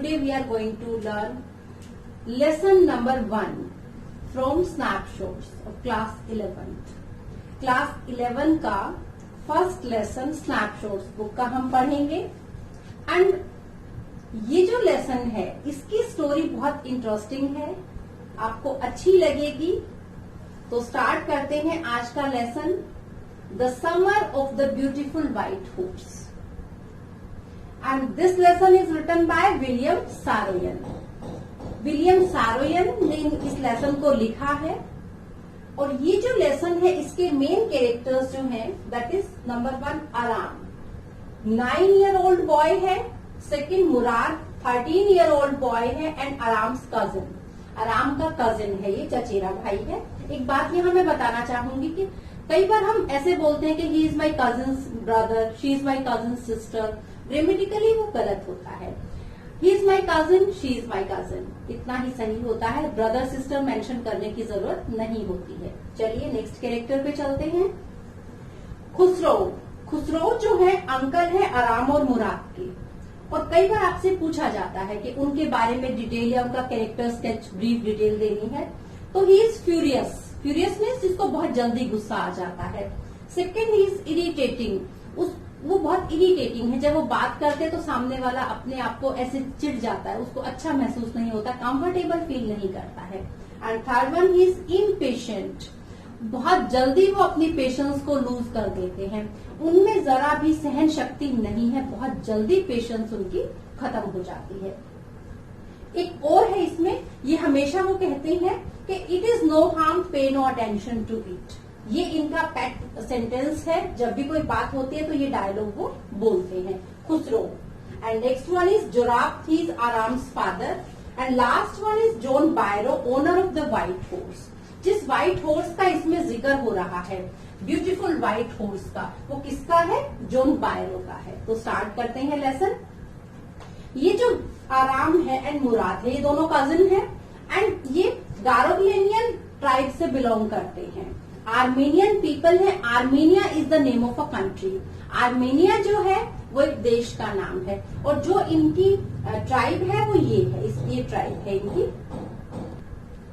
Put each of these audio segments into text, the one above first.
today we are going to learn lesson number 1 from snapshots of class 11th. Class 11 का first lesson snapshots book का हम पढ़ेंगे and ये जो lesson है इसकी स्टोरी बहुत इंटरेस्टिंग है, आपको अच्छी लगेगी। तो स्टार्ट करते हैं आज का lesson, the summer of the beautiful white horse. And this lesson is written by William Saroyan. William Saroyan ने इस लेसन को लिखा है और ये जो लेसन है इसके मेन कैरेक्टर्स जो हैं दैट इज नंबर 1 आराम, 9-year-old बॉय है। सेकंड मुराद, 13-year-old बॉय है एंड आराम्स कजिन, आराम का कजिन है, ये चचेरा भाई है। एक बात यहाँ मैं बताना चाहूंगी कि कई बार हम ऐसे बोलते हैं कि he is my cousin brother, she is my cousin sister, grammatically वो गलत होता है। He is my cousin, she is my cousin, इतना ही सही होता है, ब्रदर सिस्टर मेंशन करने की जरूरत नहीं होती है। चलिए नेक्स्ट कैरेक्टर पे चलते हैं। खुसरो, खुसरो जो है अंकल है आराम और मुराद के, और कई बार आपसे पूछा जाता है कि उनके बारे में डिटेल या उनका कैरेक्टर स्केच ब्रीफ डिटेल देनी है। तो he is furious, furious means जिसको बहुत जल्दी गुस्सा आ जाता है। सेकेंड ही इज इरिटेटिंग, वो बहुत इरिटेटिंग है, जब वो बात करते हैं तो सामने वाला अपने आप को ऐसे चिढ़ जाता है, उसको अच्छा महसूस नहीं होता, कंफर्टेबल फील नहीं करता है। And third one he is impatient, बहुत जल्दी वो अपनी पेशेंस को लूज कर देते हैं, उनमें जरा भी सहन शक्ति नहीं है, बहुत जल्दी पेशेंस उनकी खत्म हो जाती है। एक और है इसमें, ये हमेशा वो कहते हैं कि इट इज नो हार्म, पे नो अटेंशन टू इट, ये इनका पेट सेंटेंस है, जब भी कोई बात होती है तो ये डायलॉग वो बोलते हैं, Khosrove. And next one is Zorab, he is Aram's father. And last one is John Byro, owner of the white horse. जिस व्हाइट हॉर्स का इसमें जिक्र हो रहा है, ब्यूटीफुल व्हाइट हॉर्स का, वो किसका है? जॉन बायरो का है। तो स्टार्ट करते हैं लेसन। ये जो आराम है एंड मुराद है, ये दोनों कजिन है एंड ये गारोग्लेनियन ट्राइब से बिलोंग करते हैं। आर्मेनियन पीपल है, Armenia is the name of a country, Armenia जो है वो एक देश का नाम है, और जो इनकी ट्राइब है वो ये है, ये ट्राइब है इनकी।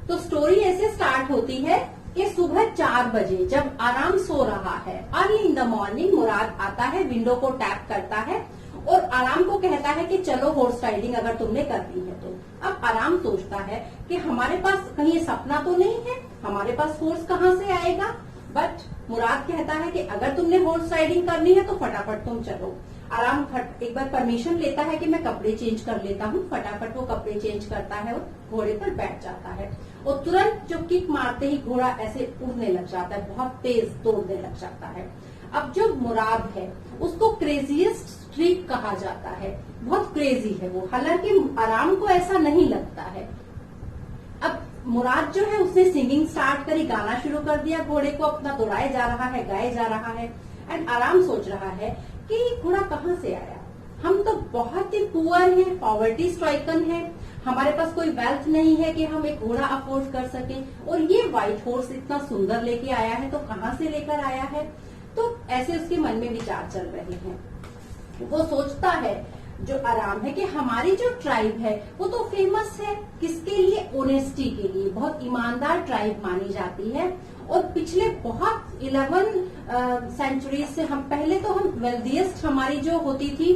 तो स्टोरी ऐसे स्टार्ट होती है कि सुबह 4 बजे जब आराम सो रहा है, अर्ली इन द मॉर्निंग, मुराद आता है, विंडो को टैप करता है और आराम को कहता है कि चलो हॉर्स राइडिंग अगर तुमने करनी है तो। अब आराम सोचता है कि हमारे पास कहीं ये सपना तो नहीं है, हमारे पास हॉर्स कहाँ से आएगा, बट मुराद कहता है कि अगर तुमने हॉर्स राइडिंग करनी है तो फटाफट तुम चलो। आराम एक बार परमिशन लेता है कि मैं कपड़े चेंज कर लेता हूँ, फटाफट वो कपड़े चेंज करता है और घोड़े पर बैठ जाता है और तुरंत जो किक मारते ही घोड़ा ऐसे उड़ने लग जाता है, बहुत तेज दौड़ने लग जाता है। अब जो मुराद है उसको क्रेजीएस्ट स्ट्रीक कहा जाता है, बहुत क्रेजी है वो, हालांकि आराम को ऐसा नहीं लगता है। अब मुराद जो है उसने सिंगिंग स्टार्ट करी, गाना शुरू कर दिया, घोड़े को अपना दौड़ाया जा रहा है, गाया जा रहा है एंड आराम सोच रहा है कि ये घोड़ा कहाँ से आया, हम तो बहुत ही पुअर हैं, पॉवर्टी स्ट्राइकन है, हमारे पास कोई वेल्थ नहीं है कि हम एक घोड़ा अफोर्ड कर सके, और ये व्हाइट हॉर्स इतना सुंदर लेके आया है तो कहाँ से लेकर आया है। तो ऐसे उसके मन में विचार चल रहे हैं। वो सोचता है जो आराम है कि हमारी जो ट्राइब है वो तो फेमस है किसके लिए? ऑनेस्टी के लिए, बहुत ईमानदार ट्राइब मानी जाती है, और पिछले बहुत 11 सेंचुरी से हम पहले तो हम वेल्दिएस्ट हमारी जो होती थी,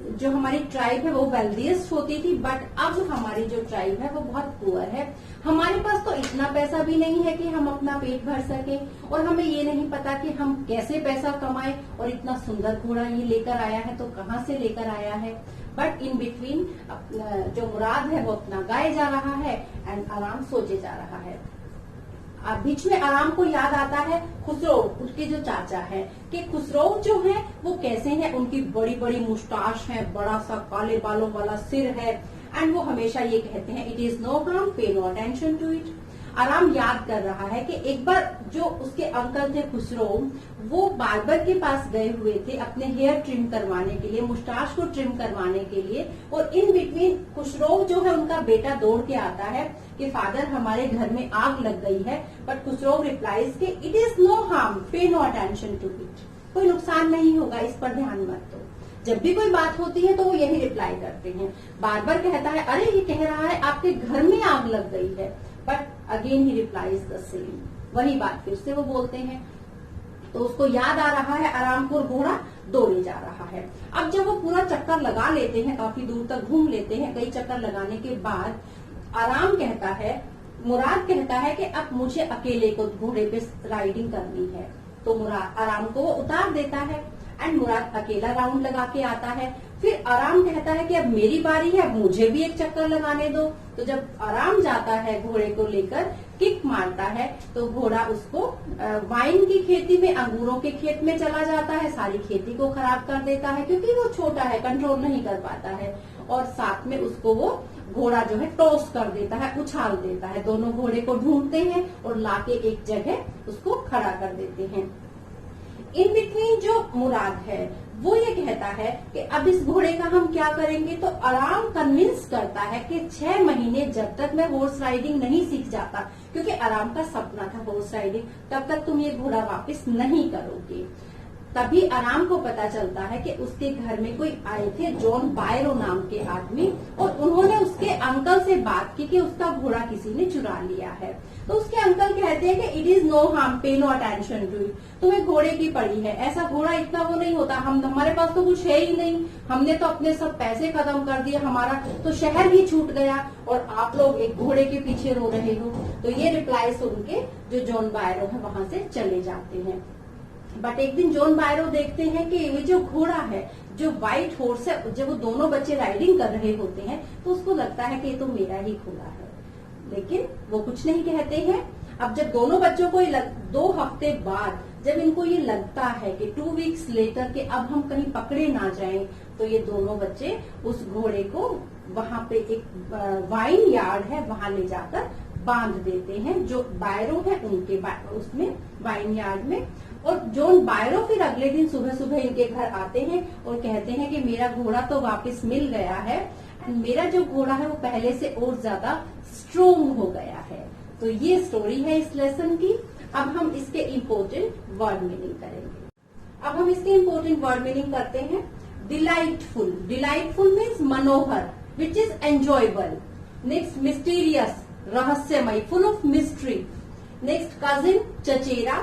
जो हमारी ट्राइब है वो वेल्दिएस्ट होती थी, बट अब हमारी जो ट्राइब है वो बहुत पुअर है, हमारे पास तो इतना पैसा भी नहीं है कि हम अपना पेट भर सके, और हमें ये नहीं पता कि हम कैसे पैसा कमाएं, और इतना सुंदर घोड़ा ये लेकर आया है तो कहाँ से लेकर आया है। बट इन बिटवीन जो मुराद है वो अपना गाए जा रहा है एंड आराम सोचे जा रहा है। बीच में आराम को याद आता है खुसरो, उसके जो चाचा है, कि खुसरो जो है वो कैसे हैं, उनकी बड़ी बड़ी मुस्टाश है, बड़ा सा काले बालों वाला सिर है एंड वो हमेशा ये कहते हैं इट इज नो हार्म, पे नो अटेंशन टू इट। आराम याद कर रहा है कि एक बार जो उसके अंकल थे खुसरो, वो बार्बर के पास गए हुए थे अपने हेयर ट्रिम करवाने के लिए, मुस्टाश को ट्रिम करवाने के लिए, और इन बिटवीन खुसरो जो है उनका बेटा दौड़ के आता है कि फादर हमारे घर में आग लग गई है, बट खुसरो रिप्लाइज कि इट इज नो हार्म, पे नो अटेंशन टू इट, कोई नुकसान नहीं होगा, इस पर ध्यान मत दो। जब भी कोई बात होती है तो वो यही रिप्लाई करते हैं। बार बार कहता है अरे ये कह रहा है आपके घर में आग लग गई है, but again he replies the same, वही बात फिर से वो बोलते हैं। तो उसको याद आ रहा है आरामपुर घोड़ा दौड़े जा रहा है। अब जब वो पूरा चक्कर लगा लेते हैं, काफी दूर तक घूम लेते हैं, कई चक्कर लगाने के बाद आराम कहता है, मुराद कहता है कि अब मुझे अकेले को घोड़े पे राइडिंग करनी है। तो मुराद आराम को वो उतार देता है एंड मुराद अकेला राउंड लगा के आता है। फिर आराम कहता है कि अब मेरी बारी है, अब मुझे भी एक चक्कर लगाने दो। तो जब आराम जाता है घोड़े को लेकर, किक मारता है, तो घोड़ा उसको वाइन की खेती में, अंगूरों के खेत में चला जाता है, सारी खेती को खराब कर देता है क्योंकि वो छोटा है, कंट्रोल नहीं कर पाता है। और साथ में उसको वो घोड़ा जो है टॉस कर देता है, उछाल देता है। दोनों घोड़े को ढूंढते हैं और लाके एक जगह उसको खड़ा कर देते हैं। इन बिटवीन जो मुराद है वो ये कहता है कि अब इस घोड़े का हम क्या करेंगे। तो आराम कन्विंस करता है कि 6 महीने जब तक मैं हॉर्स राइडिंग नहीं सीख जाता, क्योंकि आराम का सपना था हॉर्स राइडिंग, तब तक तुम ये घोड़ा वापस नहीं करोगे। तभी आराम को पता चलता है कि उसके घर में कोई आए थे, जॉन बायरो नाम के आदमी, और उन्होंने उसके अंकल से बात की कि उसका घोड़ा किसी ने चुरा लिया है। तो उसके अंकल कहते हैं कि इट इज नो हार्म, पे नो अटेंशन टू इट, तुम्हें घोड़े की पड़ी है, ऐसा घोड़ा इतना वो नहीं होता, हमारे पास तो कुछ है ही नहीं, हमने तो अपने सब पैसे खत्म कर दिए, हमारा तो शहर भी छूट गया और आप लोग एक घोड़े के पीछे रो रहे हो। तो ये रिप्लाई सुन के जो जॉन बायरो है वहां से चले जाते हैं। बट एक दिन जॉन बायरो देखते हैं कि ये जो घोड़ा है, जो व्हाइट हॉर्स है, जब वो दोनों बच्चे राइडिंग कर रहे होते हैं तो उसको लगता है कि ये तो मेरा ही घोड़ा है, लेकिन वो कुछ नहीं कहते हैं। अब जब दोनों बच्चों को 2 हफ्ते बाद जब इनको ये लगता है कि 2 वीक्स लेटर के अब हम कहीं पकड़े ना जाएं, तो ये दोनों बच्चे उस घोड़े को वहां पे एक वाइन यार्ड है वहां ले जाकर बांध देते हैं, जो बायरो है उनके उसमें वाइन यार्ड में। और जॉन बायरो फिर अगले दिन सुबह सुबह इनके घर आते हैं और कहते हैं कि मेरा घोड़ा तो वापस मिल गया है एंड मेरा जो घोड़ा है वो पहले से और ज्यादा स्ट्रोंग हो गया है। तो ये स्टोरी है इस लेसन की। अब हम इसके इम्पोर्टेंट वर्ड मीनिंग करेंगे। अब हम इसके इम्पोर्टेंट वर्ड मीनिंग करते हैं। डिलाइटफुल, डिलाइटफुल मीन्स मनोहर, which is enjoyable. Next mysterious, रहस्यमय, full of mystery. Next cousin, चचेरा।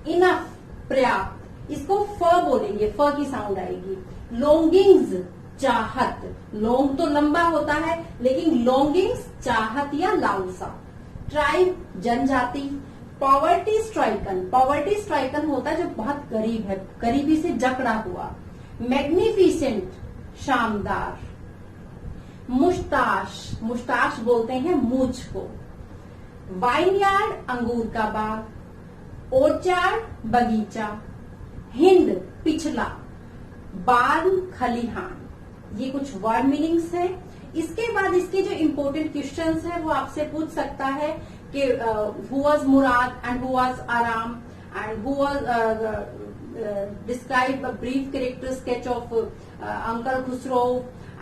इनफ, पर्याप्त, इसको फ बोलेंगे, फ की साउंड आएगी। लॉन्गिंग्स, चाहत, लॉन्ग तो लंबा होता है लेकिन लॉन्गिंग्स चाहत या लालसा। ट्राइब, जनजाति। पॉवर्टी स्ट्राइकन, पॉवर्टी स्ट्राइकन होता है जो बहुत गरीब है, गरीबी से जकड़ा हुआ। मैग्निफिसेंट, शानदार। मुस्ताश, मुस्ताश बोलते हैं मूछ को। वाइनयार्ड, अंगूर का बाग। ओर्चार्ड, बगीचा। हिंद, पिछला। बार्न, खलिहान। ये कुछ वर्ड मीनिंग्स है। इसके बाद इसके जो इम्पोर्टेंट क्वेश्चंस है वो आपसे पूछ सकता है कि who was Mourad and who was Aram and who was describe a brief character sketch of uncle Khosrove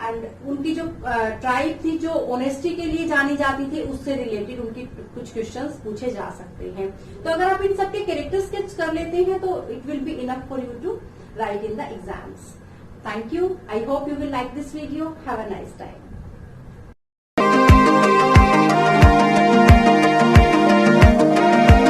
and उनकी जो ट्राइब थी जो ऑनेस्टी के लिए जानी जाती थी, उससे रिलेटेड उनकी कुछ क्वेश्चंस पूछे जा सकते हैं। तो अगर आप इन सबके कैरेक्टर स्केच कर लेते हैं तो it will be enough for you to write in the exams. Thank you. I hope you will like this video. Have a nice time.